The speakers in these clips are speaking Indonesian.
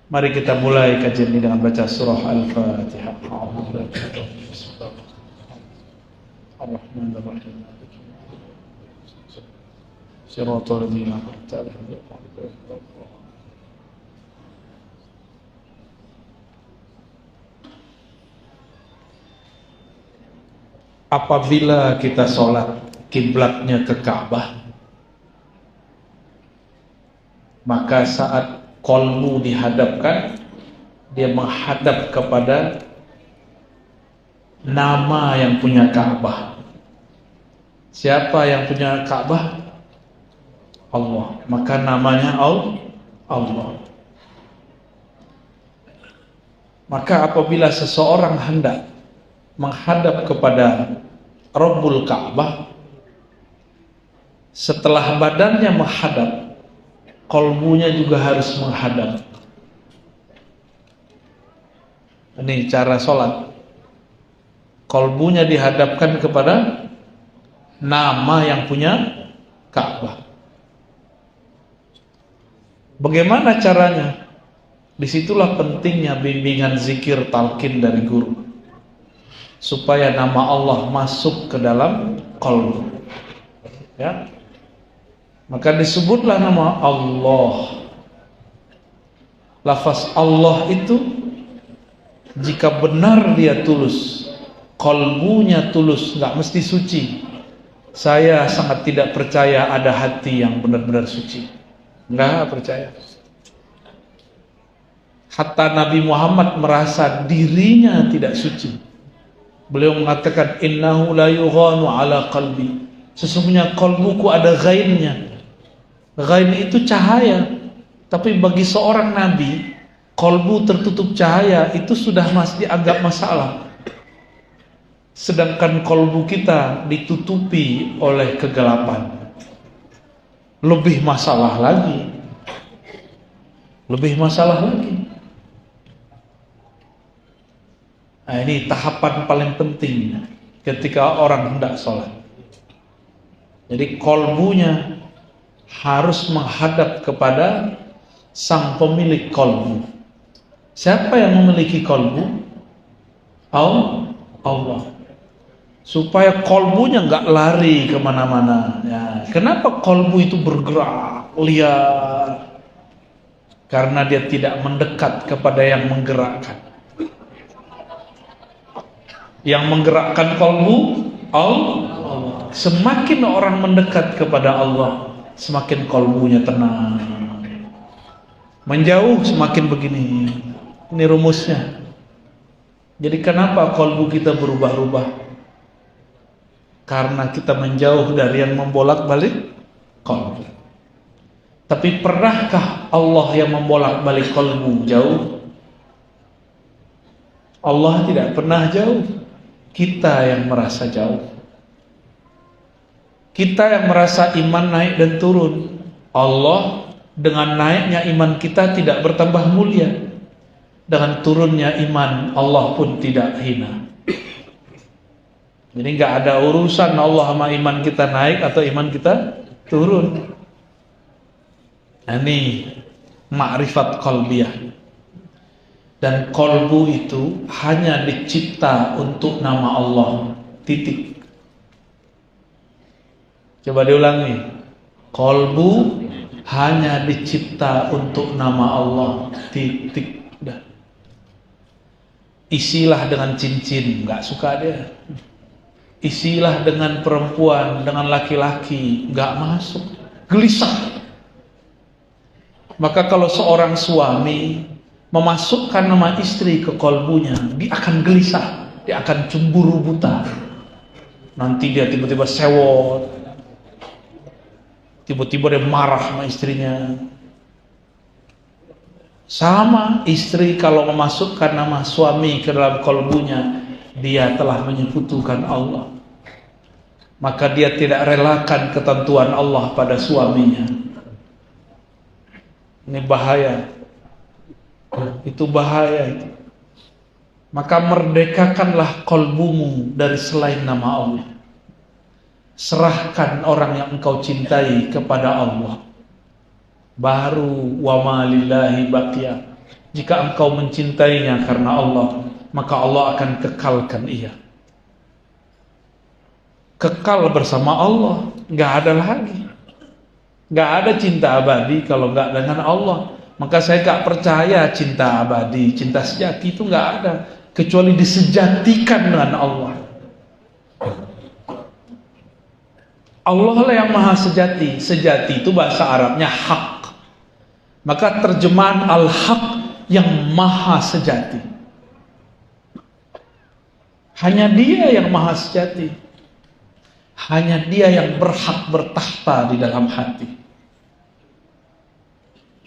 Mari kita mulai kajian ini dengan baca surah Al-Fatihah. Bismillahirrahmanirrahim. Shiratal ladzina an'amta 'alaihim. Apabila kita sholat kiblatnya ke Ka'bah, maka saat qalbu dihadapkan, dia menghadap kepada nama yang punya Ka'bah. Siapa yang punya Ka'bah? Allah. Maka namanya Allah. Maka apabila seseorang hendak menghadap kepada Rabbul Ka'bah, setelah badannya menghadap, qalbunya juga harus menghadap. Ini cara sholat. Qalbunya dihadapkan kepada nama yang punya Ka'bah. Bagaimana caranya? Disitulah pentingnya bimbingan zikir talqin dari guru, supaya nama Allah masuk ke dalam qalbu. Ya. Maka disebutlah nama Allah. Lafaz Allah itu jika benar dia tulus, qalbunya tulus, nggak mesti suci. Saya sangat tidak percaya ada hati yang benar-benar suci. Nggak percaya. Hatta Nabi Muhammad merasa dirinya tidak suci. Beliau mengatakan, innahu la yughanu ala qalbi. Sesungguhnya qalbuku ada ghainnya. Ghain itu cahaya. Tapi bagi seorang nabi, qalbu tertutup cahaya itu sudah masih dianggap masalah. Sedangkan qalbu kita ditutupi oleh kegelapan, lebih masalah lagi. Lebih masalah lagi. Nah, ini tahapan paling penting ketika orang hendak sholat. Jadi qalbunya harus menghadap kepada sang pemilik qalbu. Siapa yang memiliki qalbu? Allah. Supaya qalbunya nggak lari kemana-mana. Ya. Kenapa qalbu itu bergerak liar? Karena dia tidak mendekat kepada yang menggerakkan. Yang menggerakkan qalbu Allah. Semakin orang mendekat kepada Allah, semakin qalbunya tenang. Menjauh semakin begini. Ini rumusnya. Jadi kenapa qalbu kita berubah-ubah? Karena kita menjauh dari yang membolak-balik qalbu. Tapi pernahkah Allah yang membolak-balik qalbu jauh? Allah tidak pernah jauh. Kita yang merasa jauh. Kita yang merasa iman naik dan turun. Allah dengan naiknya iman kita tidak bertambah mulia. Dengan turunnya iman Allah pun tidak hina. Jadi gak ada urusan Allah sama iman kita naik atau iman kita turun. Ini ma'rifat qalbiyah. Dan qalbu itu hanya dicipta untuk nama Allah. Titik. Coba diulangi. Qalbu hanya dicipta untuk nama Allah. Titik. Udah. Isilah dengan cincin, nggak suka dia. Isilah dengan perempuan, dengan laki-laki, nggak masuk. Gelisah. Maka kalau seorang suami memasukkan nama istri ke qalbunya, dia akan gelisah, dia akan cemburu buta. Nanti dia tiba-tiba sewot, tiba-tiba dia marah sama istrinya. Sama istri kalau memasukkan nama suami ke dalam qalbunya, dia telah menyekutukan Allah. Maka dia tidak relakan ketentuan Allah pada suaminya. Ini bahaya. Itu bahaya itu. Maka merdekakanlah qalbumu dari selain nama Allah. Serahkan orang yang engkau cintai kepada Allah. Baru wa ma lillahi baqiya. Jika engkau mencintainya karena Allah, maka Allah akan kekalkan ia. Kekal bersama Allah, nggak ada lagi. Nggak ada cinta abadi kalau nggak dengan Allah. Maka saya nggak percaya cinta abadi, cinta sejati itu nggak ada kecuali disejatikan dengan Allah. Allah lah yang maha sejati. Sejati itu bahasa Arabnya hak. Maka terjemahan al-haq yang maha sejati. Hanya dia yang maha sejati. Hanya dia yang berhak bertahta di dalam hati.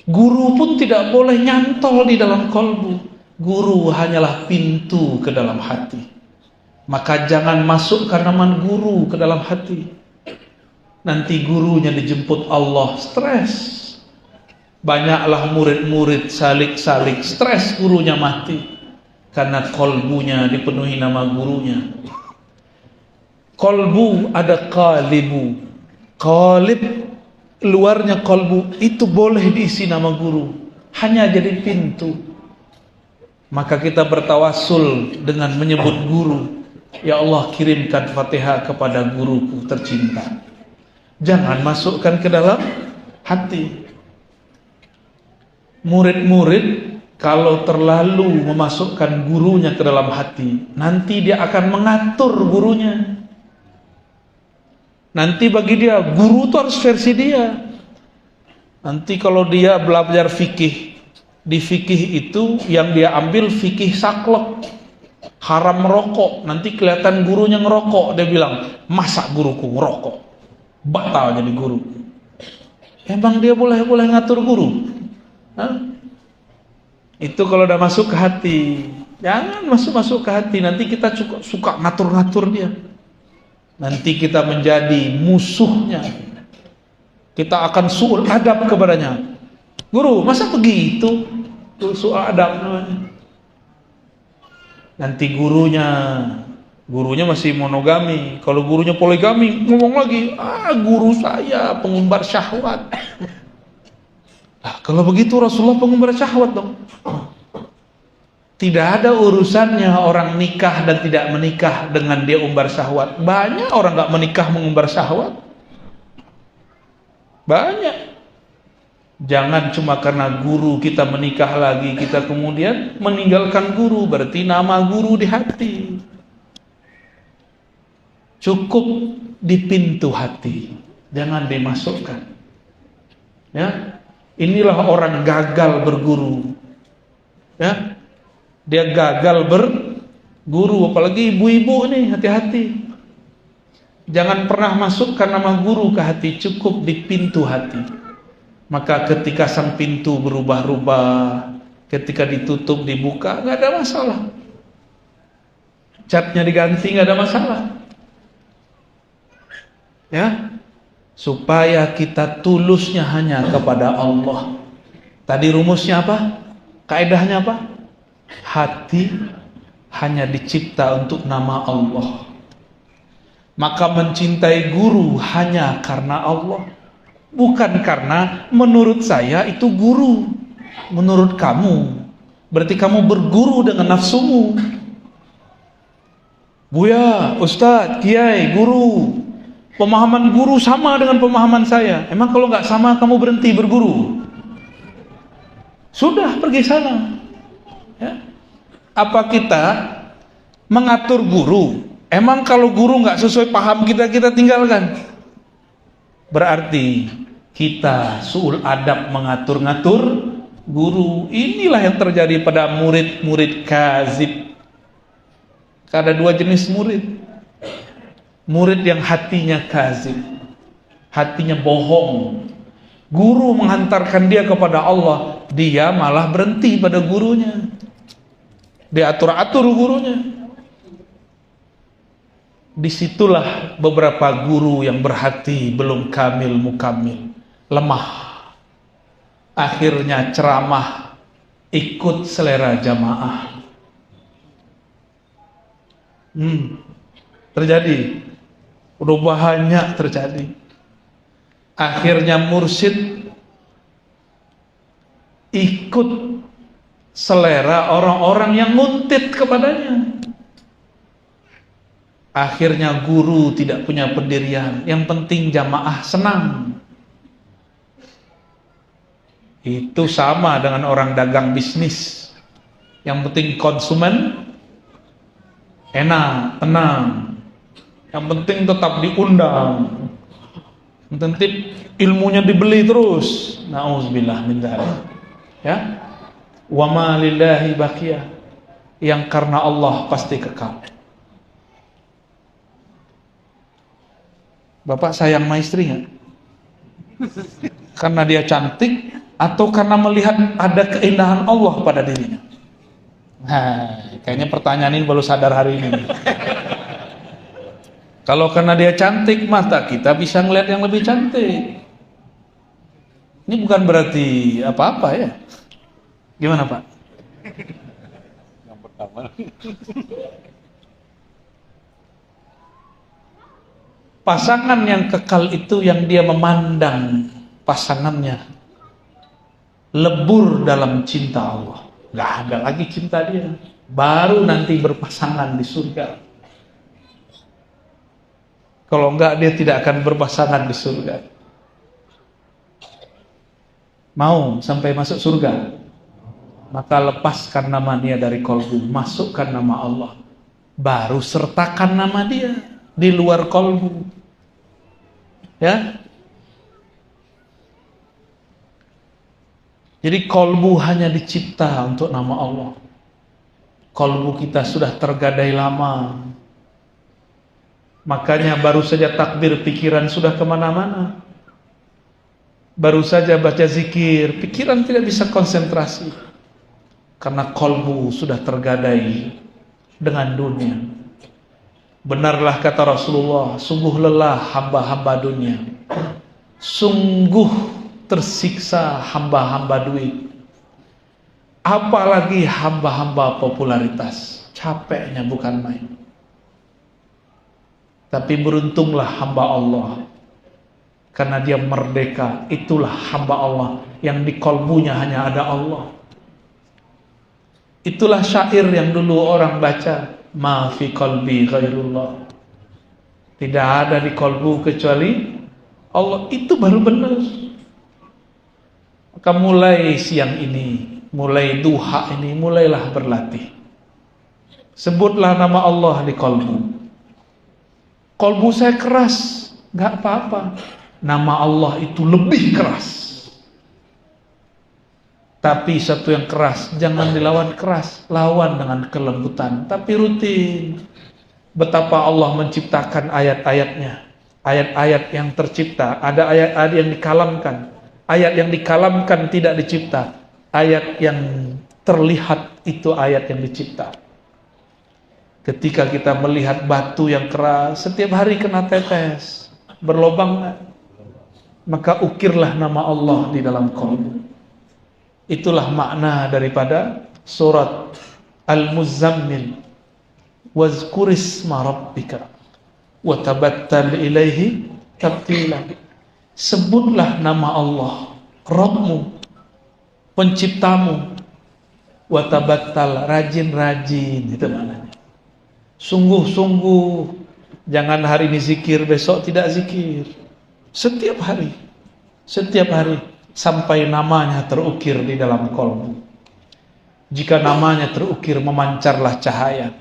Guru pun tidak boleh nyantol di dalam kolbu. Guru hanyalah pintu ke dalam hati. Maka jangan masukkan nama guru ke dalam hati. Nanti gurunya dijemput Allah, stres. Banyaklah murid-murid salik-salik, stres gurunya mati. Karena kolbunya dipenuhi nama gurunya. Kolbu ada qalibu. Qalib, luarnya kolbu, itu boleh diisi nama guru. Hanya jadi pintu. Maka kita bertawassul dengan menyebut guru. Ya Allah, kirimkan Fatihah kepada guruku tercinta. Jangan masukkan ke dalam hati. Murid-murid kalau terlalu memasukkan gurunya ke dalam hati, nanti dia akan mengatur gurunya. Nanti bagi dia, guru itu harus versi dia. Nanti kalau dia belajar fikih, di fikih itu yang dia ambil fikih saklek, haram merokok. Nanti kelihatan gurunya ngerokok, dia bilang, masa guruku ngerokok? Batal jadi guru. Emang dia boleh ngatur guru? Hah? Itu kalau udah masuk ke hati. Jangan masuk ke hati. Nanti kita suka ngatur-ngatur dia. Nanti kita menjadi musuhnya. Kita akan su'ul adab kepadanya. Guru, masa begitu? Itu su'ul adab namanya. Nanti gurunya masih monogami. Kalau gurunya poligami, ngomong lagi, guru saya pengumbar syahwat. Nah, kalau begitu Rasulullah pengumbar syahwat dong. Tidak ada urusannya orang nikah dan tidak menikah dengan dia umbar syahwat. Banyak orang gak menikah mengumbar syahwat. Banyak. Jangan cuma karena guru kita menikah lagi, kita kemudian meninggalkan guru. Berarti nama guru di hati. Cukup di pintu hati, jangan dimasukkan. Ya, inilah orang gagal berguru. Ya, dia gagal berguru, apalagi ibu-ibu nih, hati-hati. Jangan pernah masukkan nama guru ke hati, cukup di pintu hati. Maka ketika sang pintu berubah-ubah, ketika ditutup, dibuka, nggak ada masalah. Catnya diganti, nggak ada masalah. Ya, supaya kita tulusnya hanya kepada Allah. Tadi rumusnya apa? Kaedahnya apa? Hati hanya dicipta untuk nama Allah. Maka mencintai guru hanya karena Allah, bukan karena menurut saya itu guru. Menurut kamu, berarti kamu berguru dengan nafsumu. Buya, Ustadz, Kiai, guru, pemahaman guru sama dengan pemahaman saya. Emang kalau nggak sama kamu berhenti berguru? Sudah, pergi sana. Ya. Apa kita mengatur guru? Emang kalau guru nggak sesuai paham kita tinggalkan? Berarti kita su'ul adab mengatur-ngatur guru. Inilah yang terjadi pada murid-murid kazib. Ada dua jenis murid. Murid yang hatinya kazib, hatinya bohong. Guru menghantarkan dia kepada Allah, dia malah berhenti pada gurunya. Dia atur-atur gurunya. Disitulah beberapa guru yang berhati belum kamil mukamil, lemah. Akhirnya ceramah ikut selera jamaah. Terjadi. Udah banyak terjadi. Akhirnya mursyid ikut selera orang-orang yang nguntit kepadanya. Akhirnya guru tidak punya pendirian, yang penting jamaah senang. Itu sama dengan orang dagang bisnis, yang penting konsumen enak, tenang, yang penting tetap diundang, yang penting ilmunya dibeli terus. Nauzubillah min dzalik. Ya, wa ma lillahi baqiyah, yang karena Allah pasti kekal. Bapak sayang sama istri nggak? Karena dia cantik atau karena melihat ada keindahan Allah pada dirinya? Nah, kayaknya pertanyaan ini baru sadar hari ini. Kalau karena dia cantik, mata kita bisa ngeliat yang lebih cantik. Ini bukan berarti apa-apa ya. Gimana Pak? Yang pertama. Pasangan yang kekal itu yang dia memandang pasangannya lebur dalam cinta Allah. Gak ada lagi cinta dia. Baru nanti berpasangan di surga. Kalau enggak dia tidak akan berpasangan di surga. Mau sampai masuk surga? Maka lepaskan nama dia dari kolbu, masukkan nama Allah. Baru sertakan nama dia di luar kolbu. Ya. Jadi kolbu hanya dicipta untuk nama Allah. Kolbu kita sudah tergadai lama. Makanya baru saja takbir pikiran sudah kemana-mana. Baru saja baca zikir, pikiran tidak bisa konsentrasi. Karena kolbu sudah tergadai dengan dunia. Benarlah kata Rasulullah, sungguh lelah hamba-hamba dunia, sungguh tersiksa hamba-hamba duit, apalagi hamba-hamba popularitas. Capeknya bukan main. Tapi beruntunglah hamba Allah, karena dia merdeka. Itulah hamba Allah yang di kolbunya hanya ada Allah. Itulah syair yang dulu orang baca, ma fi qalbi ghairullah. Tidak ada di kolbu kecuali Allah. Itu baru benar. Maka mulai siang ini, mulai duha ini, mulailah berlatih. Sebutlah nama Allah di kolbu. Kolbu saya keras, gak apa-apa. Nama Allah itu lebih keras. Tapi satu yang keras, jangan dilawan keras, lawan dengan kelembutan, tapi rutin. Betapa Allah menciptakan ayat-ayatnya, ayat-ayat yang tercipta, ada ayat-ayat yang dikalamkan, ayat yang dikalamkan tidak dicipta, ayat yang terlihat itu ayat yang dicipta. Ketika kita melihat batu yang keras, setiap hari kena tetes, berlobang, maka ukirlah nama Allah di dalam kolbu. Itulah makna daripada surat Al-Muzammil. Wazkurisma rabbika wa tabattal ilaihi tabtila. Sebutlah nama Allah, Rabbmu, penciptamu, wa tabattal, rajin-rajin, itu maknanya. Sungguh-sungguh, jangan hari ini zikir, besok tidak zikir. Setiap hari sampai namanya terukir di dalam kolbu. Jika namanya terukir, memancarlah cahaya.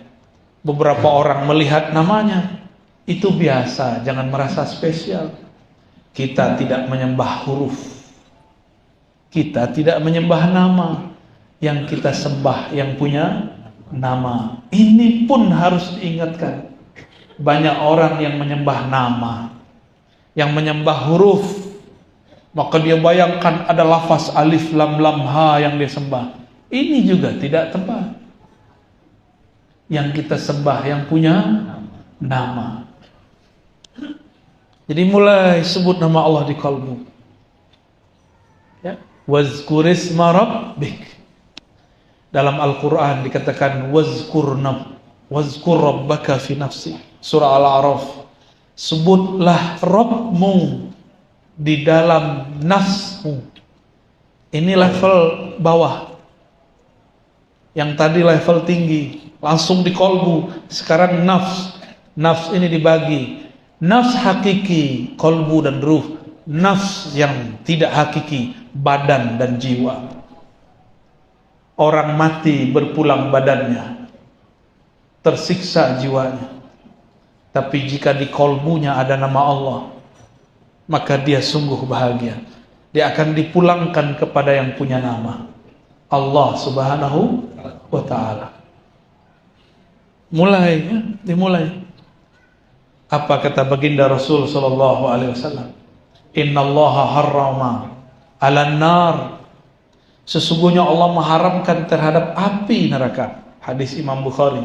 Beberapa orang melihat namanya, itu biasa, jangan merasa spesial. Kita tidak menyembah huruf, kita tidak menyembah nama. Yang kita sembah yang punya nama. Ini pun harus diingatkan. Banyak orang yang menyembah nama, yang menyembah huruf, maka dia bayangkan ada lafaz alif lam lam ha yang dia sembah. Ini juga tidak tepat. Yang kita sembah yang punya nama. Jadi mulai sebut nama Allah di kalbu. Ya, wazkurisma rabbik. Dalam Al-Quran dikatakan wazkur rabbaka fi nafsi. Surah Al-A'raf. Sebutlah Rabbmu di dalam nafsmu. Ini level bawah. Yang tadi level tinggi, langsung di kolbu. Sekarang nafs. Nafs ini dibagi. Nafs hakiki, kolbu dan ruh. Nafs yang tidak hakiki, badan dan jiwa. Orang mati berpulang badannya, tersiksa jiwanya. Tapi jika di kolbunya ada nama Allah, maka dia sungguh bahagia. Dia akan dipulangkan kepada yang punya nama, Allah Subhanahu wa ta'ala. Mulai, ya, dimulai. Apa kata baginda Rasul sallallahu alaihi wasallam? Innallaha harrama 'alan nar. Sesungguhnya Allah mengharamkan terhadap api neraka. Hadis Imam Bukhari.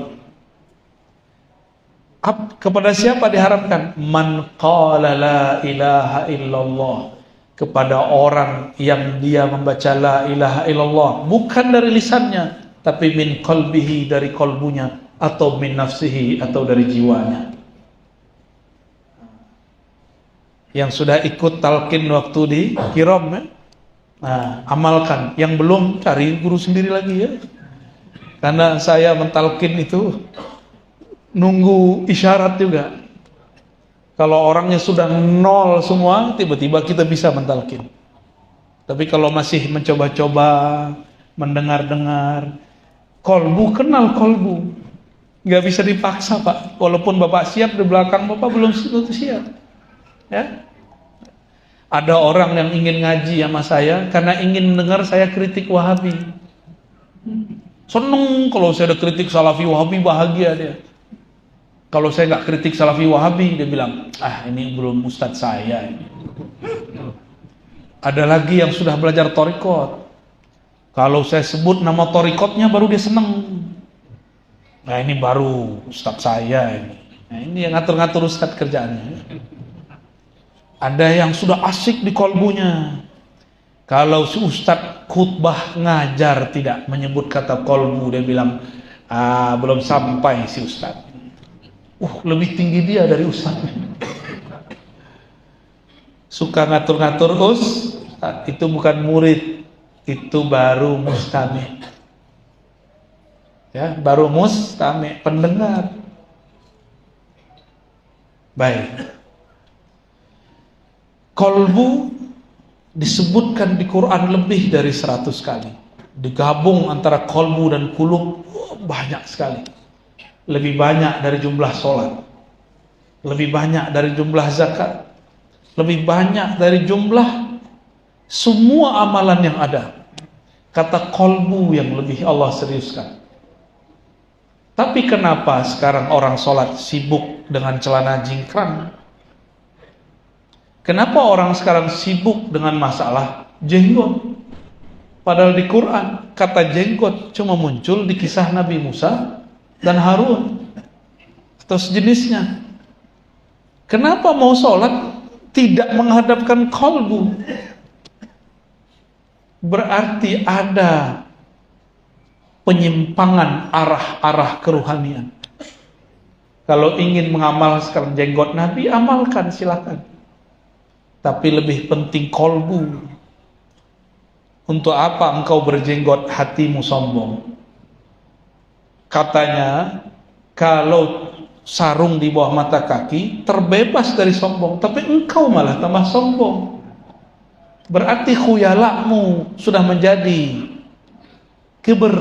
Kepada siapa diharamkan? Man qala la ilaha illallah. Kepada orang yang dia membaca la ilaha illallah, bukan dari lisannya, tapi min qalbihi, dari kolbunya, atau min nafsihi, atau dari jiwanya. Yang sudah ikut talqin waktu di Kiram, ya? Nah, amalkan. Yang belum, cari guru sendiri lagi ya. Karena saya mentalqin itu nunggu isyarat juga. Kalau orangnya sudah nol semua, tiba-tiba kita bisa mentalqin. Tapi kalau masih mencoba-coba, mendengar-dengar, kolbu, kenal kolbu. Nggak bisa dipaksa, Pak. Walaupun Bapak siap, di belakang Bapak belum tentu siap. Ya? Ada orang yang ingin ngaji sama saya karena ingin dengar saya kritik Wahabi. Seneng kalau saya ada kritik Salafi Wahabi, bahagia dia. Kalau saya nggak kritik Salafi Wahabi, dia bilang, ini belum ustadz saya. Ada lagi yang sudah belajar torikot. Kalau saya sebut nama torikotnya, baru dia seneng. Nah, ini baru ustadz saya ini. Nah, ini yang ngatur-ngatur ustadz kerjaannya. Ada yang sudah asik di kolbunya. Kalau si ustadz khutbah ngajar tidak menyebut kata kolbu, dia bilang, belum sampai si ustadz. Lebih tinggi dia dari ustaz. Suka ngatur-ngatur itu bukan murid, itu baru mustami. Ya, baru mustami, pendengar. Baik. Kolbu disebutkan di Quran lebih dari 100 kali. Digabung antara kolbu dan kulub, banyak sekali. Lebih banyak dari jumlah sholat, lebih banyak dari jumlah zakat, lebih banyak dari jumlah semua amalan yang ada. Kata kolbu yang lebih Allah seriuskan. Tapi kenapa sekarang orang sholat sibuk dengan celana jingkrang? Kenapa orang sekarang sibuk dengan masalah jenggot? Padahal di Quran kata jenggot cuma muncul di kisah Nabi Musa dan Harun atau sejenisnya. Kenapa mau sholat tidak menghadapkan kolbu? Berarti ada penyimpangan arah-arah keruhanian. Kalau ingin mengamalkan jenggot Nabi, amalkan, silakan. Tapi lebih penting kolbu. Untuk apa engkau berjenggot, hatimu sombong? Katanya, kalau sarung di bawah mata kaki, terbebas dari sombong. Tapi engkau malah tambah sombong. Berarti khuyalakmu sudah menjadi kiber.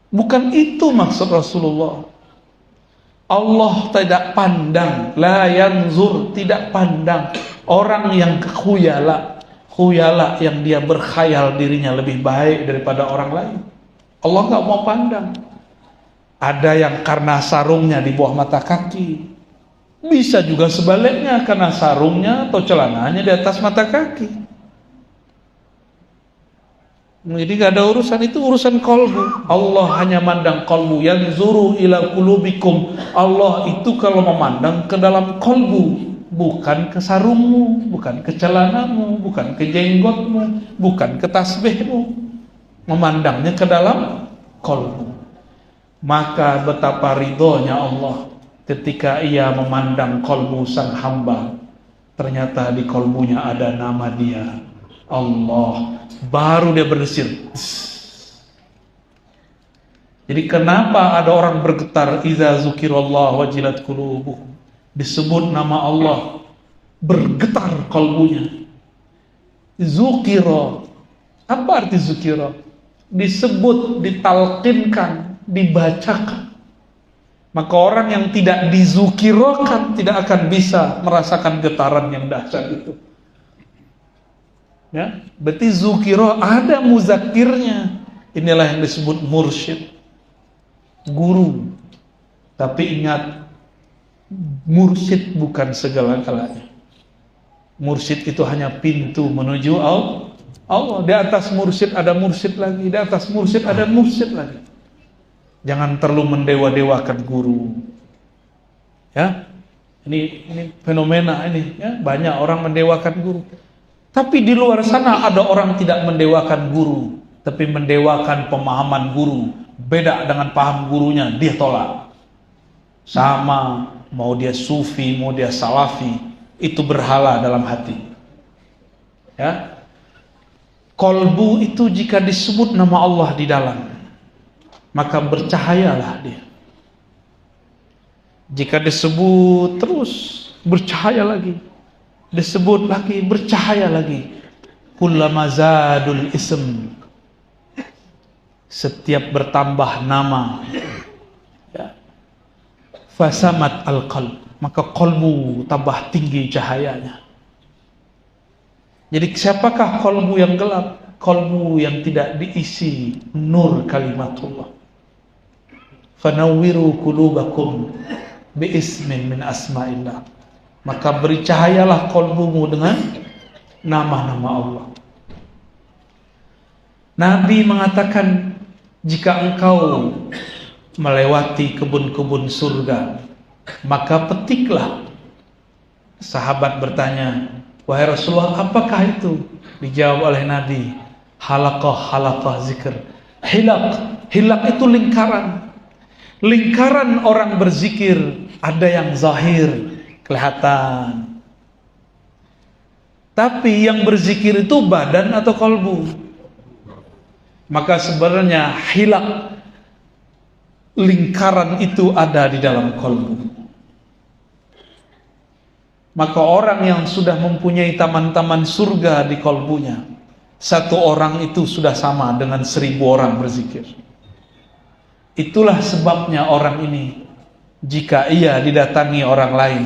Bukan itu maksud Rasulullah. Allah tidak pandang, la yanzur, tidak pandang orang yang khuyala. Khuyala yang dia berkhayal dirinya lebih baik daripada orang lain. Allah nggak mau pandang. Ada yang karena sarungnya di bawah mata kaki, bisa juga sebaliknya karena sarungnya atau celananya di atas mata kaki. Jadi nggak ada urusan, itu urusan kolbu. Allah hanya mandang kolbu. Yanzuru ila qulubikum. Allah itu kalau memandang ke dalam kolbu, bukan ke sarungmu, bukan ke celanamu, bukan ke jenggotmu, bukan ke tasbihmu. Memandangnya ke dalam kolbu. Maka betapa ridhonya Allah ketika ia memandang kolbu sang hamba. Ternyata di kolbunya ada nama dia, Allah. Baru dia berdesir. Jadi kenapa ada orang bergetar idza zukirallah wajilat qulubuhum? Disebut nama Allah, bergetar kalbunya. Zukira. Apa arti zukira? Disebut, ditalqinkan, dibacakan. Maka orang yang tidak dizukirakan tidak akan bisa merasakan getaran yang dahsyat itu. Ya, berarti zukira ada muzakirnya. Inilah yang disebut mursyid, guru. Tapi ingat, mursyid bukan segala-galanya. Mursyid itu hanya pintu menuju Allah. Di atas mursyid ada mursyid lagi, di atas mursyid ada mursyid lagi. Jangan terlalu mendewa-dewakan guru. Ya, ini fenomena ini. Ya, banyak orang mendewakan guru. Tapi di luar sana ada orang tidak mendewakan guru, tapi mendewakan pemahaman guru. Beda dengan paham gurunya, dia tolak. Sama, mau dia sufi, mau dia salafi, itu berhala dalam hati. Ya, kolbu itu jika disebut nama Allah di dalam, maka bercahayalah dia. Jika disebut terus, bercahaya lagi. Disebut lagi, bercahaya lagi. Kullama zadul ism, setiap bertambah nama, ya, fasamat al-qalb, maka kolbu tambah tinggi cahayanya. Jadi siapakah kolbu yang gelap? Kolbu yang tidak diisi nur kalimatullah. Fanawwiru qulubakum biismin min asma'illah. Maka beri cahayalah kolbumu dengan nama-nama Allah. Nabi mengatakan, jika engkau melewati kebun-kebun surga, maka petiklah. Sahabat bertanya, wahai Rasulullah, apakah itu? Dijawab oleh Nabi, halaqah zikr. Hilaq itu lingkaran. Lingkaran orang berzikir, ada yang zahir, kelihatan. Tapi yang berzikir itu badan atau kalbu? Maka sebenarnya hilaq, lingkaran itu ada di dalam kalbu. Maka orang yang sudah mempunyai taman-taman surga di kalbunya, satu orang itu sudah sama dengan 1000 orang berzikir. Itulah sebabnya orang ini, jika ia didatangi orang lain,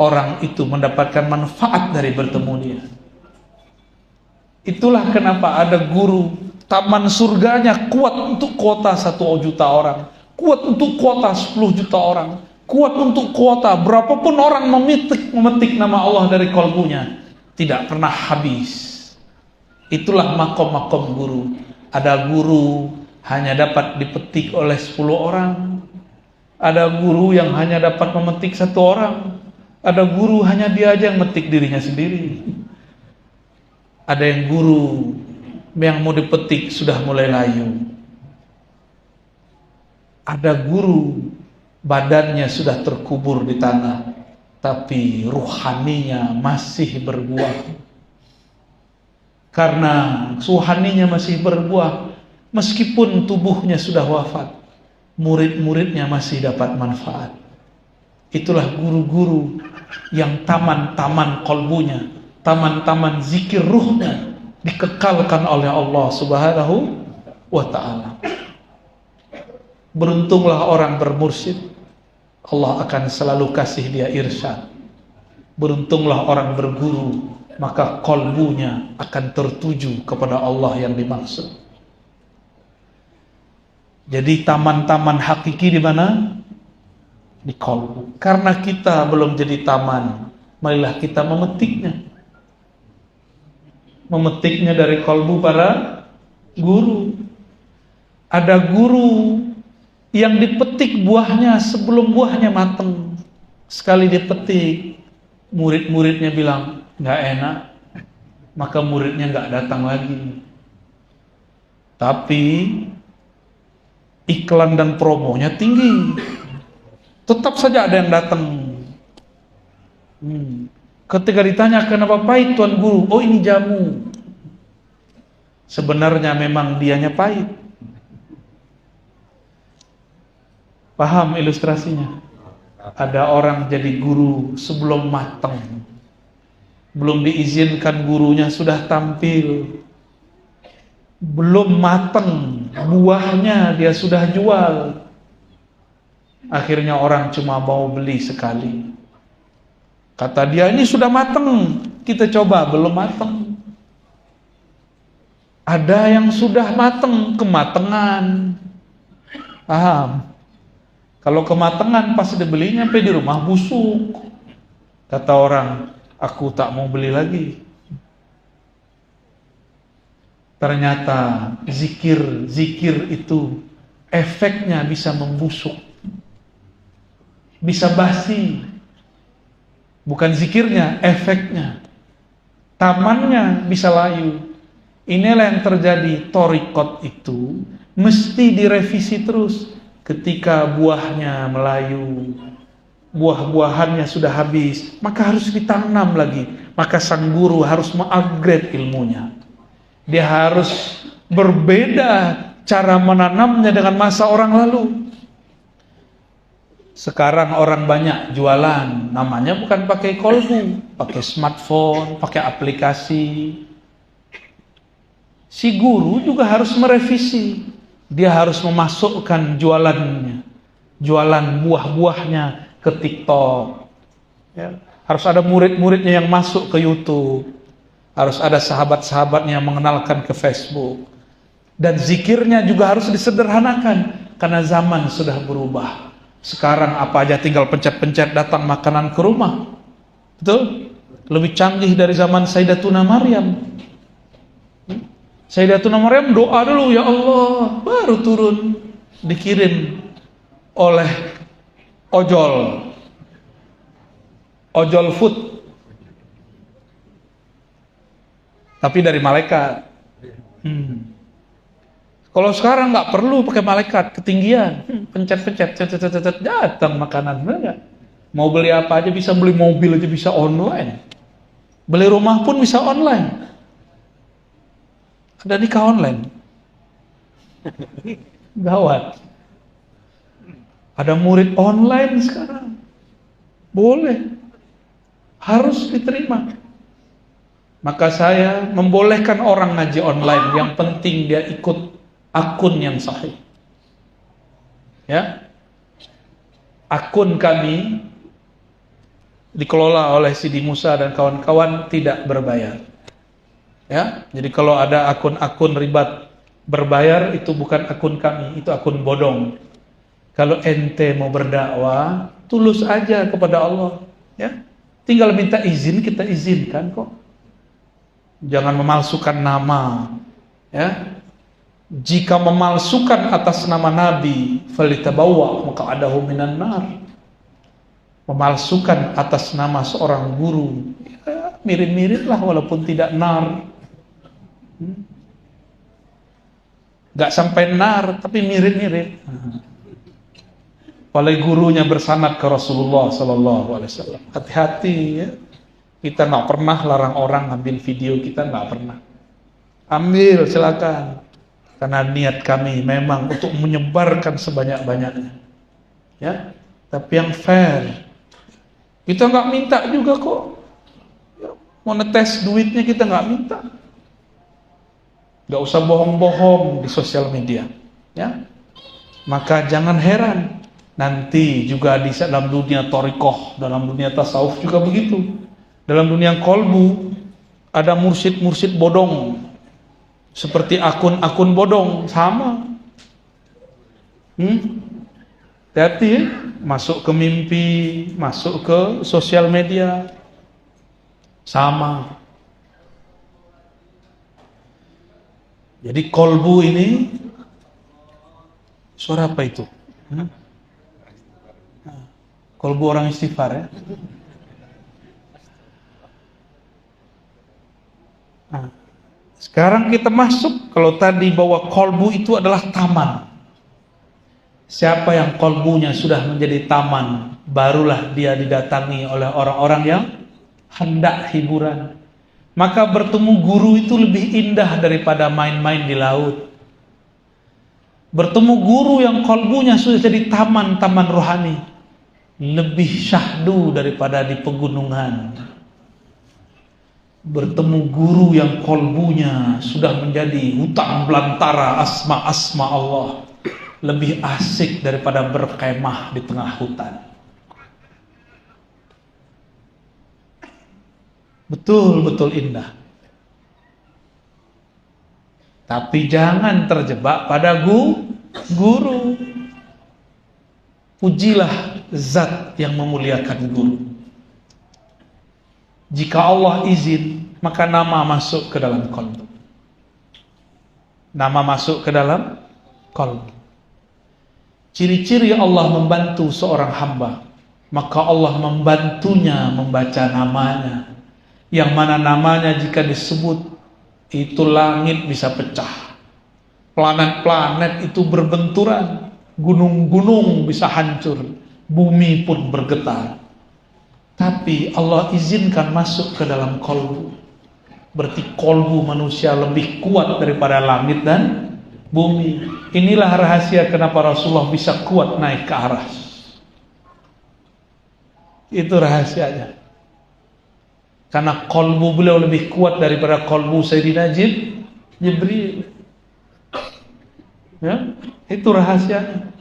orang itu mendapatkan manfaat dari bertemu dia. Itulah kenapa ada guru, taman surganya kuat untuk kuota 1 juta orang, kuat untuk kuota 10 juta orang, kuat untuk kuota berapapun orang memetik nama Allah dari kalbunya, tidak pernah habis. Itulah makom-makom guru. Ada guru hanya dapat dipetik oleh 10 orang, ada guru yang hanya dapat memetik 1 orang, ada guru hanya dia aja yang metik dirinya sendiri, ada yang guru yang mau dipetik sudah mulai layu, ada guru badannya sudah terkubur di tanah, tapi ruhaninya masih berbuah. Karena ruhaninya masih berbuah, meskipun tubuhnya sudah wafat, murid-muridnya masih dapat manfaat. Itulah guru-guru yang taman-taman kolbunya, taman-taman zikir ruhnya dikekalkan oleh Allah Subhanahu wa ta'ala. Beruntunglah orang bermursyid, Allah akan selalu kasih dia irsyad. Beruntunglah orang berguru, maka kolbunya akan tertuju kepada Allah yang dimaksud. Jadi taman-taman hakiki di mana? Di kolbu. Karena kita belum jadi taman, marilah kita memetiknya. Memetiknya dari kolbu para guru. Ada guru yang dipetik buahnya sebelum buahnya matang. Sekali dipetik, murid-muridnya bilang, nggak enak, maka muridnya nggak datang lagi. Tapi iklan dan promonya tinggi, tetap saja ada yang datang. Ketika ditanya kenapa pahit Tuan Guru, oh ini jamu. Sebenarnya memang dianya pahit. Paham ilustrasinya? Ada orang jadi guru sebelum matang, belum diizinkan gurunya sudah tampil, belum matang buahnya dia sudah jual. Akhirnya orang cuma mau beli sekali. Kata dia, ini sudah matang, kita coba, belum matang. Ada yang sudah matang, kematangan. Paham? Kalau kematangan pas dibelinya sampai di rumah busuk. Kata orang, aku tak mau beli lagi. Ternyata zikir itu efeknya bisa membusuk, bisa basi. Bukan zikirnya, efeknya. Tamannya bisa layu. Inilah yang terjadi. Thariqat itu mesti direvisi terus. Ketika buahnya melayu, buah-buahannya sudah habis, maka harus ditanam lagi. Maka sang guru harus mengupgrade ilmunya. Dia harus berbeda cara menanamnya dengan masa orang lalu. Sekarang orang banyak jualan, namanya bukan pakai kolbu, pakai smartphone, pakai aplikasi. Si guru juga harus merevisi. Dia harus memasukkan jualannya, jualan buah-buahnya ke TikTok. Ya. Harus ada murid-muridnya yang masuk ke YouTube. Harus ada sahabat-sahabatnya yang mengenalkan ke Facebook. Dan zikirnya juga harus disederhanakan, karena zaman sudah berubah. Sekarang apa aja tinggal pencet-pencet datang makanan ke rumah. Betul? Lebih canggih dari zaman Sayyidatuna Maryam. Sayyidatuna Maryam doa dulu, ya Allah, baru turun dikirim oleh ojol food. Tapi dari malaikat. Kalau sekarang nggak perlu pakai malaikat, ketinggian, pencet-pencet, datang makanan, enggak? Mau beli apa aja bisa, beli mobil aja bisa online, beli rumah pun bisa online. Ada nikah online, gawat. Ada murid online sekarang, boleh, harus diterima. Maka saya membolehkan orang ngaji online, yang penting dia ikut akun yang sahih. Ya, akun kami dikelola oleh Sidi Musa dan kawan-kawan, tidak berbayar. Ya, jadi kalau ada akun-akun ribat berbayar, itu bukan akun kami, itu akun bodong. Kalau ente mau berdakwah, tulus aja kepada Allah. Ya, tinggal minta izin, kita izinkan kok. Jangan memalsukan nama. Ya, jika memalsukan atas nama Nabi, falitabawwa maq'adahu minan nar. Memalsukan atas nama seorang guru, ya, mirip-mirip lah walaupun tidak nar. Gak sampai nar, tapi mirip-mirip. Oleh gurunya bersanad ke Rasulullah SAW. Hati-hati ya. Kita gak pernah larang orang ambil video kita, gak pernah. Ambil silakan. Karena niat kami memang untuk menyebarkan sebanyak-banyaknya. Ya, tapi yang fair. Kita gak minta juga kok. Mau netes duitnya kita gak minta. Gak usah bohong-bohong di sosial media, ya. Maka jangan heran nanti juga di dalam dunia thariqah, dalam dunia tasawuf juga begitu. Dalam dunia kolbu ada mursyid-mursyid bodong, seperti akun-akun bodong, sama. Hati-hati ya, masuk ke mimpi, masuk ke sosial media, sama. Jadi kolbu ini, suara apa itu? Kolbu orang istighfar ya. Sekarang kita masuk, kalau tadi bahwa kolbu itu adalah taman. Siapa yang kolbunya sudah menjadi taman, barulah dia didatangi oleh orang-orang yang hendak hiburan. Maka bertemu guru itu lebih indah daripada main-main di laut. Bertemu guru yang kalbunya sudah jadi taman-taman rohani, lebih syahdu daripada di pegunungan. Bertemu guru yang kalbunya sudah menjadi hutan belantara asma-asma Allah, lebih asik daripada berkemah di tengah hutan. Betul-betul indah. Tapi jangan terjebak pada guru. Pujilah zat yang memuliakan guru. Jika Allah izin, maka nama masuk ke dalam qalbu. Nama masuk ke dalam qalbu. Ciri-ciri Allah membantu seorang hamba, maka Allah membantunya membaca namanya. Yang mana namanya jika disebut, itu langit bisa pecah, planet-planet itu berbenturan, gunung-gunung bisa hancur, bumi pun bergetar. Tapi Allah izinkan masuk ke dalam kolbu. Berarti kolbu manusia lebih kuat daripada langit dan bumi. Inilah rahasia kenapa Rasulullah bisa kuat naik ke aras. Itu rahasianya. Karena kolbu beliau lebih kuat daripada kolbu Sayyidina Jibril. Ya, itu rahasianya.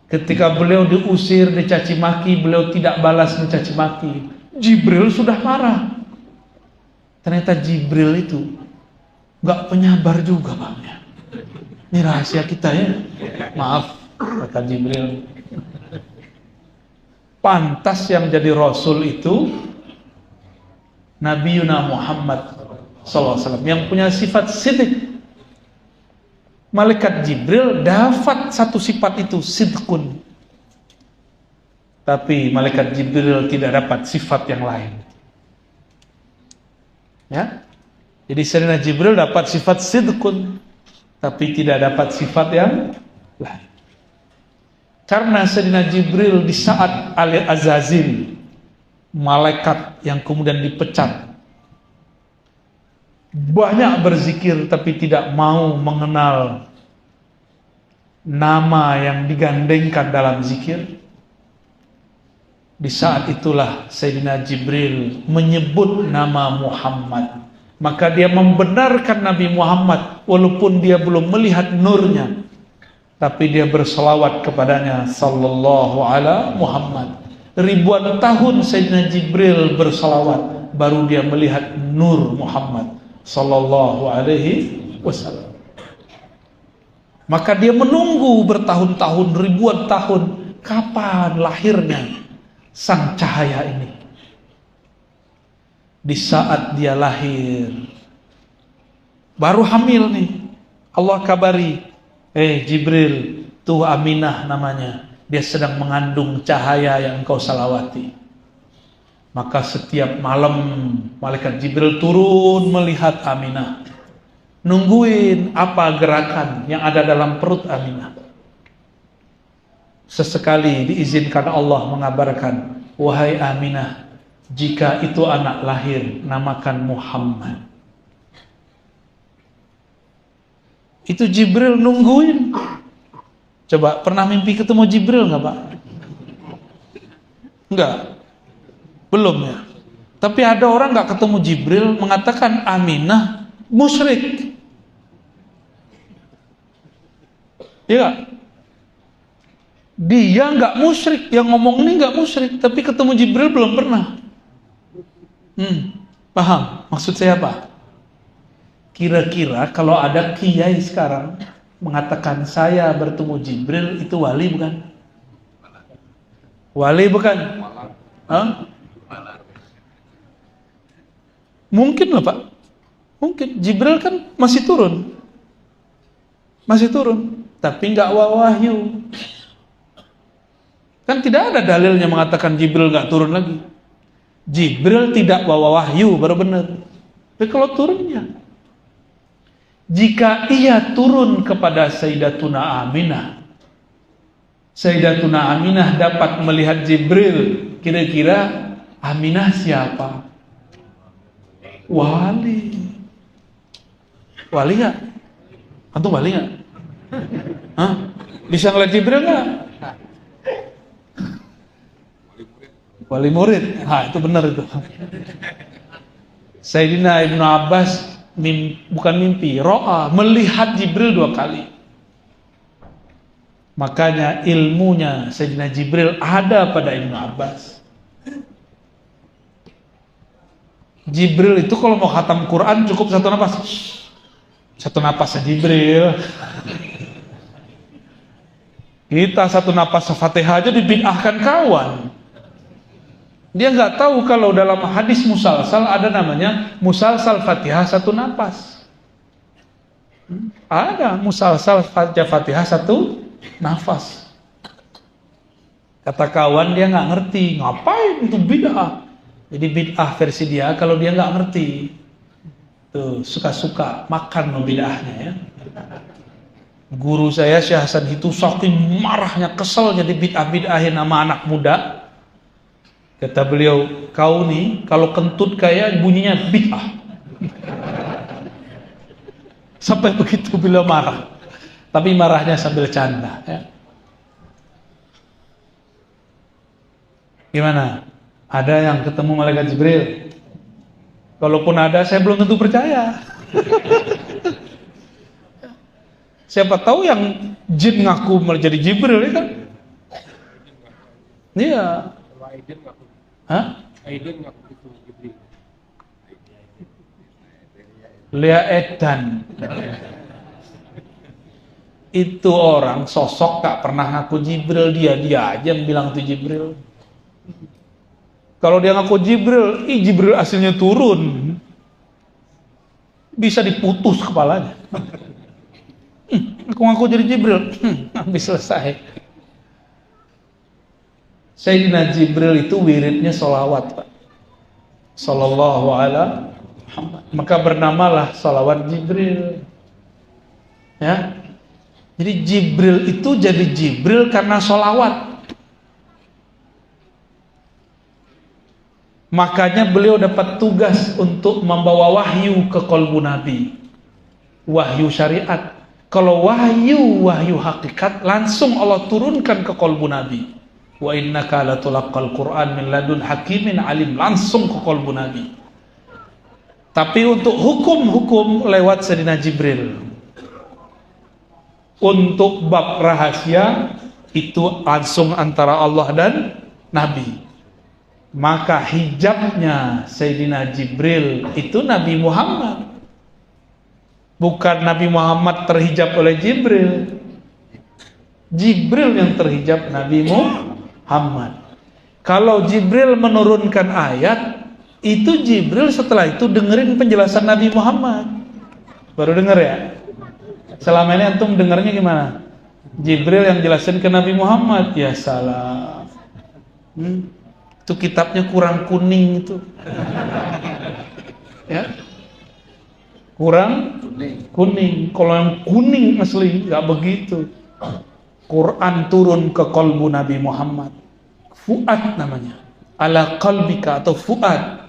Ketika beliau diusir, dicaci maki, beliau tidak balas mencaci maki. Jibril sudah marah. Ternyata Jibril itu gak penyabar juga, Bang. Ini rahasia kita ya. Maaf, kata Jibril. Pantas yang jadi Rasul itu Nabi Muhammad SAW yang punya sifat sidq. Malaikat Jibril dapat satu sifat itu, sidqun. Tapi malaikat Jibril tidak dapat sifat yang lain. Ya, jadi Sayyidina Jibril dapat sifat sidqun, tapi tidak dapat sifat yang lain. Karena Sayyidina Jibril di saat Al-Azazil, malaikat yang kemudian dipecat, banyak berzikir tapi tidak mau mengenal nama yang digandengkan dalam zikir. Di saat itulah Sayyidina Jibril menyebut nama Muhammad. Maka dia membenarkan Nabi Muhammad walaupun dia belum melihat nurnya, tapi dia berselawat kepadanya sallallahu ala Muhammad. Ribuan tahun Sayyidina Jibril bersalawat, baru dia melihat nur Muhammad sallallahu alaihi wasallam. Maka dia menunggu bertahun-tahun, ribuan tahun, kapan lahirnya sang cahaya ini. Di saat dia lahir, baru hamil nih, Allah kabari, Jibril, tuh Aminah namanya, dia sedang mengandung cahaya yang engkau salawati. Maka setiap malam malaikat Jibril turun melihat Aminah, nungguin apa gerakan yang ada dalam perut Aminah. Sesekali diizinkan Allah mengabarkan, wahai Aminah, jika itu anak lahir, namakan Muhammad. Itu Jibril nungguin. Coba pernah mimpi ketemu Jibril nggak, Pak? Enggak, belum ya. Tapi ada orang nggak ketemu Jibril mengatakan Aminah musyrik. Iya. Dia nggak musyrik, yang ngomong ini nggak musyrik, tapi ketemu Jibril belum pernah. Paham maksud saya apa? Kira-kira kalau ada kiai sekarang mengatakan saya bertemu Jibril, itu wali bukan? Wali bukan? Mungkin lah Pak. Mungkin. Jibril kan masih turun. Tapi nggak wahyu. Kan tidak ada dalilnya mengatakan Jibril nggak turun lagi. Jibril tidak bawa wahyu, baru benar. Tapi kalau turunnya, jika ia turun kepada Sayyidatuna Aminah, Sayyidatuna Aminah dapat melihat Jibril, kira-kira Aminah siapa? Wali. Wali nggak? Antum wali nggak? Hah? Bisa ngeliat Jibril nggak? Wali murid. Itu benar itu. Sayyidina Ibnu Abbas bukan mimpi, ro'a, melihat Jibril 2 kali. Makanya ilmunya Sayyidina Jibril ada pada Ibnu Abbas. Jibril itu kalau mau khatam Quran cukup 1 napas. 1 napas Jibril. Kita 1 napas Fatihah aja dibid'ahkan kawan. Dia nggak tahu kalau dalam hadis musalsal ada namanya musalsal Fatihah 1 napas. Ada musalsal Fatihah 1 nafas. Kata kawan dia nggak ngerti, ngapain itu bid'ah. Jadi bid'ah versi dia kalau dia nggak ngerti. Tuh suka-suka makan no bid'ahnya ya. Guru saya Syekh Hasan itu saking marahnya, keselnya di bid'ah-bid'ahin sama anak muda. Kata beliau, kau nih kalau kentut kayak bunyinya bid'ah. Sampai begitu beliau marah. Tapi marahnya sambil canda ya. Gimana? Ada yang ketemu malaikat Jibril? Kalaupun ada, saya belum tentu percaya. Siapa tahu yang jin ngaku menjadi Jibril ya kan? Iya. Hah? Lia Edan. Itu orang sosok tak pernah ngaku Jibril, dia aja yang bilang itu Jibril. Kalau dia ngaku Jibril, Jibril aslinya turun, bisa diputus kepalanya. Aku ngaku jadi Jibril, habis selesai. Sayyidina Jibril itu wiridnya sholawat, Pak. Sallallahu alaihi Muhammad. Maka bernamalah sholawat Jibril. Ya. Jadi Jibril itu jadi Jibril karena sholawat. Makanya beliau dapat tugas untuk membawa wahyu ke qalbu Nabi. Wahyu syariat. Kalau wahyu hakikat langsung Allah turunkan ke qalbu Nabi. Wa innaka latulaqqal Qur'an min ladun hakimin alim, langsung ke qalbu Nabi. Tapi untuk hukum-hukum lewat Sayyidina Jibril. Untuk bab rahasia itu langsung antara Allah dan Nabi. Maka hijabnya Sayyidina Jibril itu Nabi Muhammad. Bukan Nabi Muhammad terhijab oleh Jibril. Jibril yang terhijab Nabi Muhammad. Kalau Jibril menurunkan ayat, itu Jibril setelah itu dengerin penjelasan Nabi Muhammad. Baru denger ya? Selama ini antum dengarnya gimana? Jibril yang jelasin ke Nabi Muhammad. Ya salah. Itu kitabnya kurang kuning itu. Ya. Kurang kuning. Kalau yang kuning asli enggak begitu. Quran turun ke qalbu Nabi Muhammad. Fuad namanya. Ala qalbika atau fuad.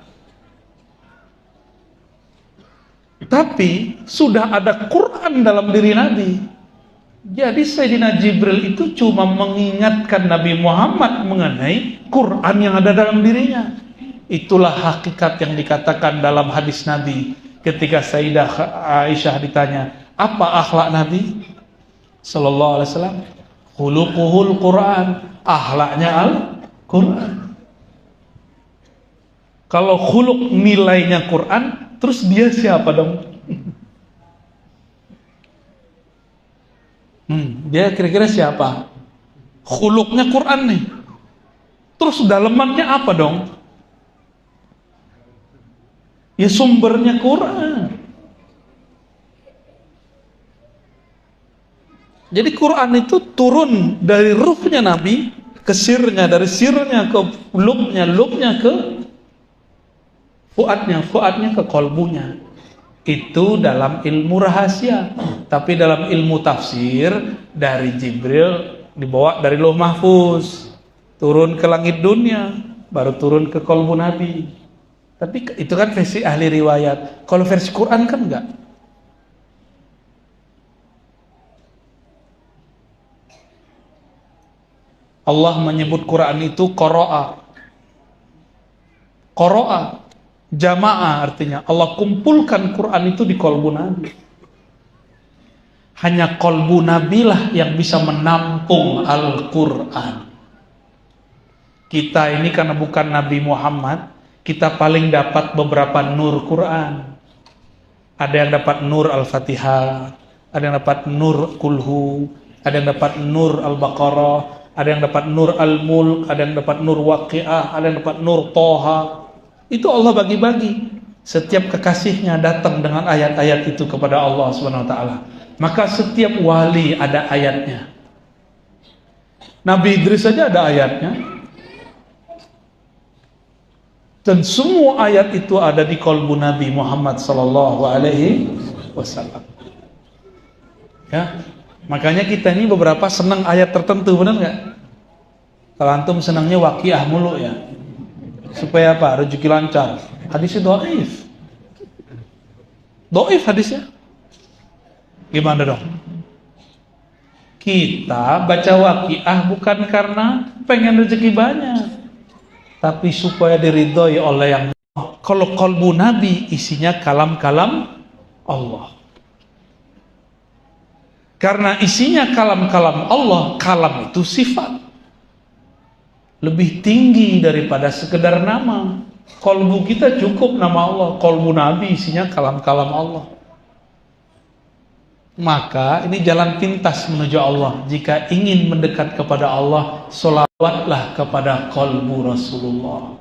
Tapi sudah ada Quran dalam diri Nabi. Jadi Sayyidina Jibril itu cuma mengingatkan Nabi Muhammad mengenai Quran yang ada dalam dirinya. Itulah hakikat yang dikatakan dalam hadis Nabi ketika Sayyidah Aisyah ditanya, apa akhlak Nabi sallallahu alaihi wasallam? Khuluquhul Quran, akhlaknya Al-Quran. Kalau khuluq nilainya Quran, terus dia siapa dong? Dia kira-kira siapa? Khuluqnya Quran nih. Terus dalemannya apa dong? Ya sumbernya Quran. Jadi Quran itu turun dari ruhnya Nabi ke sirnya, dari sirnya ke lubnya ke fuadnya ke kolbunya. Itu dalam ilmu rahasia. Tapi dalam ilmu tafsir, dari Jibril dibawa dari Lauh Mahfuz, turun ke langit dunia, baru turun ke kolbu Nabi. Tapi itu kan versi ahli riwayat. Kalau versi Quran kan enggak. Allah menyebut Quran itu qara'a. Qara'a, jamaah artinya. Allah kumpulkan Quran itu di qalbu Nabi. Hanya qalbu Nabi lah yang bisa menampung Al-Quran. Kita ini karena bukan Nabi Muhammad, kita paling dapat beberapa nur Quran. Ada yang dapat nur Al-Fatihah, ada yang dapat nur Kulhu, ada yang dapat nur Al-Baqarah, ada yang dapat nur Al-Mulk, ada yang dapat nur Waqi'ah, ada yang dapat nur Toha. Itu Allah bagi-bagi. Setiap kekasihnya datang dengan ayat-ayat itu kepada Allah Subhanahu wa taala. Maka setiap wali ada ayatnya. Nabi Idris saja ada ayatnya. Dan semua ayat itu ada di qalbu Nabi Muhammad sallallahu alaihi wasallam. Ya. Makanya kita ini beberapa senang ayat tertentu, benar enggak? Kalau antum senangnya Waqiah mulu ya. Supaya apa? Rezeki lancar. Hadisnya dhaif. Dhaif hadisnya. Gimana dong? Kita baca Waqiah bukan karena pengen rezeki banyak, tapi supaya diridhoi oleh yang. Kalau qalbu Nabi isinya kalam-kalam Allah. Karena isinya kalam-kalam Allah, kalam itu sifat. Lebih tinggi daripada sekedar nama. Qalbu kita cukup nama Allah, qalbu Nabi isinya kalam-kalam Allah. Maka ini jalan pintas menuju Allah. Jika ingin mendekat kepada Allah, sholawatlah kepada qalbu Rasulullah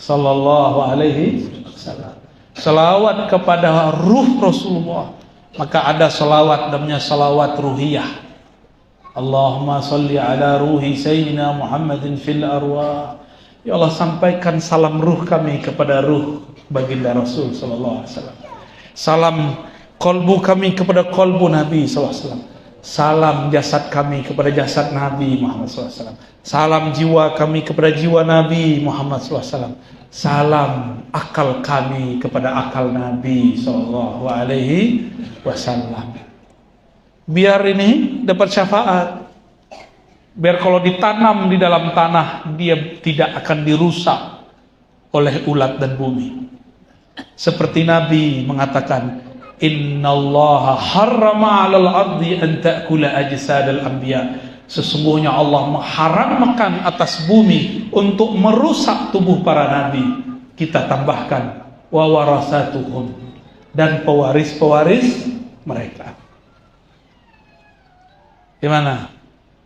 sallallahu alaihi wasallam. Sholawat kepada ruh Rasulullah. Maka ada sholawat namanya sholawat ruhiyah. Allahumma salli ala ruhi sayyidina Muhammadin fil arwah. Ya Allah, sampaikan salam ruh kami kepada ruh baginda Rasul sallallahu alaihi wasallam. Salam qalbu kami kepada qalbu Nabi SAW. Salam jasad kami kepada jasad Nabi Muhammad SAW. Salam jiwa kami kepada jiwa Nabi Muhammad SAW. Salam akal kami kepada akal Nabi SAW. Biar ini dapat syafaat. Biar kalau ditanam di dalam tanah, dia tidak akan dirusak oleh ulat dan bumi. Seperti Nabi mengatakan, Innallaha harrama 'alal ardi an ta'kula ajsadal anbiya. Sesungguhnya Allah mengharamkan atas bumi untuk merusak tubuh para nabi. Kita tambahkan wa warasatuhum, dan pewaris-pewaris mereka. Gimana?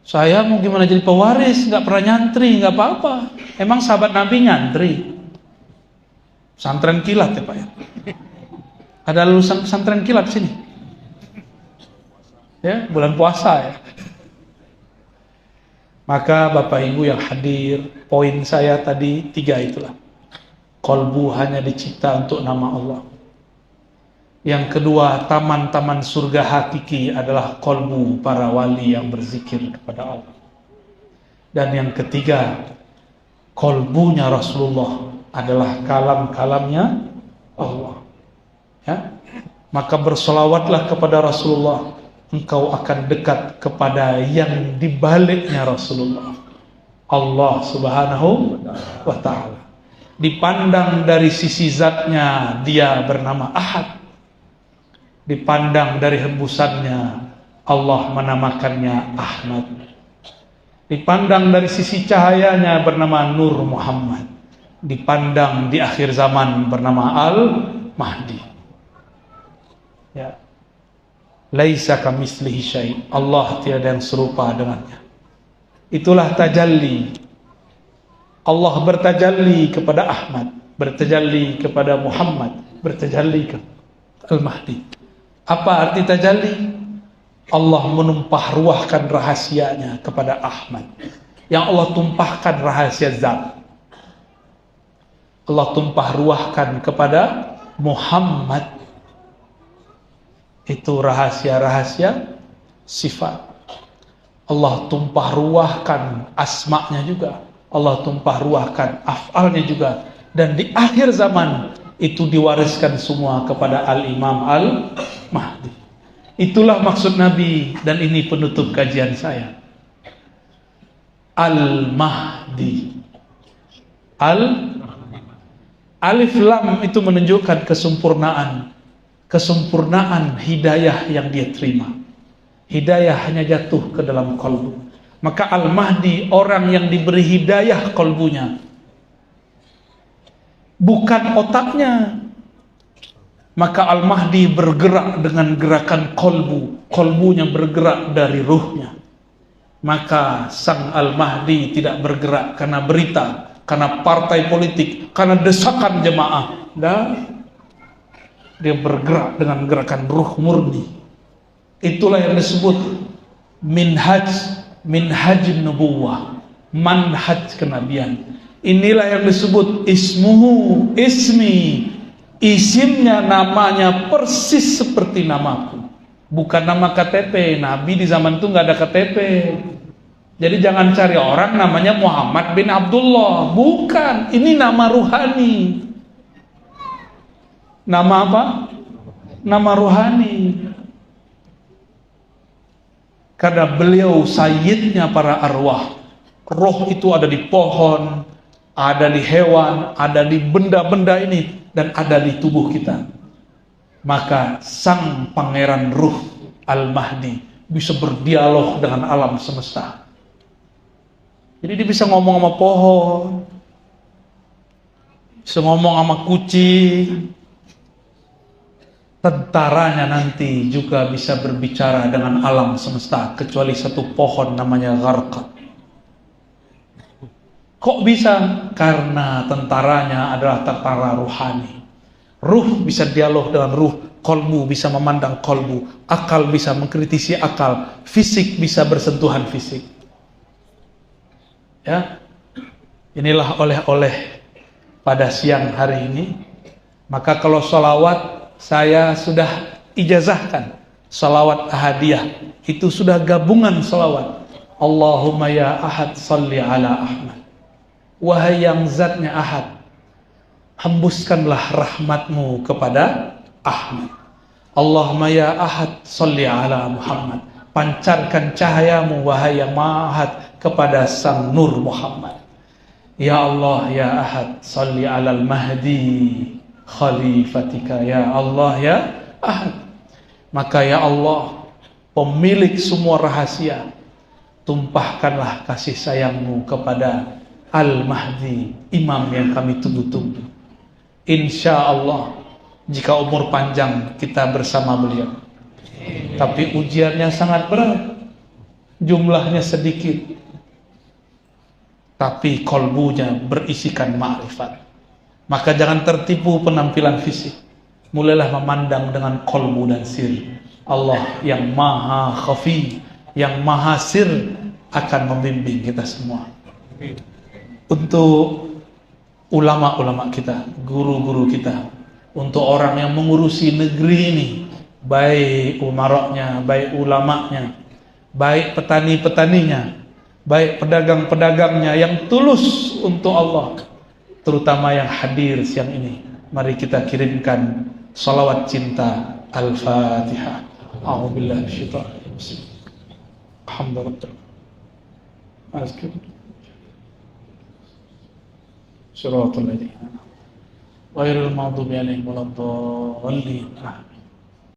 Saya mau gimana jadi pewaris? Nggak pernah nyantri, nggak apa-apa. Emang sahabat Nabi nyantri? Pesantren kilat ya Pak ya? Ada lulusan pesantren kilat sini? Ya, bulan puasa ya. Maka Bapak Ibu yang hadir, poin saya tadi 3 itulah. Qalbu hanya dicipta untuk nama Allah. Yang kedua, taman-taman surga hakiki adalah qalbu para wali yang berzikir kepada Allah. Dan yang ketiga, qalbunya Rasulullah adalah kalam-kalamnya Allah. Ya? Maka bersolawatlah kepada Rasulullah, engkau akan dekat kepada yang dibaliknya Rasulullah, Allah Subhanahu wa ta'ala. Dipandang dari sisi zatnya, dia bernama Ahad. Dipandang dari hembusannya, Allah menamakannya Ahmad. Dipandang dari sisi cahayanya, bernama Nur Muhammad. Dipandang di akhir zaman, bernama Al-Mahdi. Ya. Laisa kamitslihi syai'. Allah tiada yang serupa dengannya. Itulah tajalli. Allah bertajalli kepada Ahmad, bertajalli kepada Muhammad, bertajalli ke Al-Mahdi. Apa arti tajalli? Allah menumpah ruahkan rahasianya kepada Ahmad. Yang Allah tumpahkan rahasia zat, Allah tumpah ruahkan kepada Muhammad. Itu rahasia-rahasia sifat. Allah tumpah ruahkan asma'nya juga, Allah tumpah ruahkan af'alnya juga. Dan di akhir zaman itu diwariskan semua kepada Al-Imam Al-Mahdi. Itulah maksud Nabi, dan ini penutup kajian saya. Al-Mahdi. Alif lam itu menunjukkan kesempurnaan hidayah yang dia terima. Hidayah hanya jatuh ke dalam kalbu. Maka Al-Mahdi orang yang diberi hidayah kalbunya, bukan otaknya. Maka Al-Mahdi bergerak dengan gerakan kalbu, kalbunya bergerak dari ruhnya. Maka sang Al-Mahdi tidak bergerak karena berita, karena partai politik, karena desakan jemaah. Dia bergerak dengan gerakan ruh murni. Itulah yang disebut minhaj nubuwah, manhaj kenabian. Inilah yang disebut ismi, isimnya, namanya persis seperti namaku. Bukan nama KTP. Nabi di zaman itu nggak ada KTP. Jadi jangan cari orang namanya Muhammad bin Abdullah. Bukan, ini nama ruhani. Nama apa? Nama ruhani. Karena beliau sayyidnya para arwah. Roh itu ada di pohon, ada di hewan, ada di benda-benda ini, dan ada di tubuh kita. Maka sang pangeran ruh Al-Mahdi bisa berdialog dengan alam semesta. Jadi dia bisa ngomong sama pohon, bisa ngomong sama kucing. Tentaranya nanti juga bisa berbicara dengan alam semesta, kecuali satu pohon namanya Gharqad. Kok bisa? Karena tentaranya adalah tentara ruhani. Ruh bisa dialog dengan ruh, kolbu bisa memandang kolbu, akal bisa mengkritisi akal, fisik bisa bersentuhan fisik. Ya, inilah oleh-oleh pada siang hari ini. Maka kalau sholawat, saya sudah ijazahkan sholawat ahadiyah, itu sudah gabungan sholawat. Allahumma ya ahad salli ala Ahmad. Wahai yang zatnya ahad, hembuskanlah rahmatmu kepada Ahmad. Allahumma ya ahad salli ala Muhammad. Pancarkan cahayamu wahai yang ahad kepada sang Nur Muhammad. Ya Allah ya ahad salli ala al-Mahdi khalifatika. Ya Allah ya ahad. Maka ya Allah, pemilik semua rahasia, tumpahkanlah kasih sayangmu kepada Al-Mahdi, imam yang kami tunggu-tunggu. Insya Allah, jika umur panjang kita bersama beliau. Tapi ujiannya sangat berat, jumlahnya sedikit, tapi kolbunya berisikan ma'rifat. Maka jangan tertipu penampilan fisik, mulailah memandang dengan kolbu dan sir. Allah yang maha khafi, yang maha sir akan membimbing kita semua. Untuk ulama-ulama kita, guru-guru kita, untuk orang yang mengurusi negeri ini, baik umaroknya, baik ulamanya, baik petani-petaninya, baik pedagang-pedagangnya yang tulus untuk Allah, terutama yang hadir siang ini, mari kita kirimkan salawat cinta. Al-Fatihah. A'udzubillahi minasyaitonir rajim. Alhamdulillah. Shiratal ladzina ghairil maghdubi alaihim waladdallin.